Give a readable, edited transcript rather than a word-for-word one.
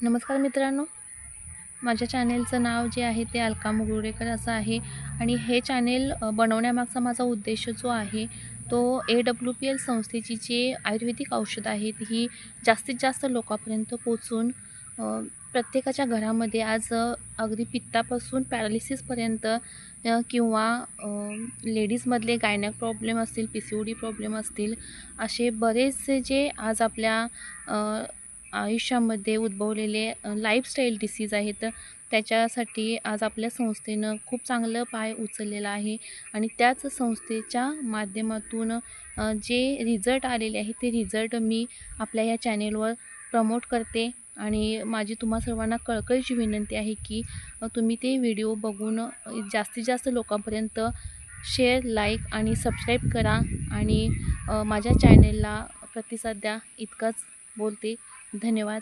नमस्कार मित्रांनो, माझ्या चॅनेलचं नाव जे आहे ते अलका मुगळुरेकर असं आहे आणि हे चॅनेल बनवण्यामागचा माझा उद्देश जो आहे तो AWPL संस्थेची जी आयुर्वेदिक औषधं आहेत ही जास्तीत जास्त लोकांपर्यंत पोहोचून प्रत्येकाच्या घरामध्ये आज अगदी पित्तापासून पॅरालिसिसपर्यंत किंवा लेडीजमधले गायनॅक प्रॉब्लेम असतील, PCOD प्रॉब्लेम असतील, असे बरेचसे जे आज आपल्या आयुष्यामध्ये उद्भवलेले लाईफस्टाईल डिसीज आहेत, त्याच्यासाठी आज आपल्या संस्थेनं खूप चांगलं पाय उचललेलं आहे आणि त्याच संस्थेच्या माध्यमातून जे रिझल्ट आलेले आहेत ते रिझल्ट मी आपल्या ह्या चॅनेलवर प्रमोट करते आणि माझी तुम्हा सर्वांना कळकळीची विनंती आहे की तुम्ही ते व्हिडिओ बघून जास्तीत जास्त लोकांपर्यंत शेअर, लाईक आणि सबस्क्राईब करा आणि माझ्या चॅनेलला प्रतिसाद द्या. इतकंच बोलते. धन्यवाद.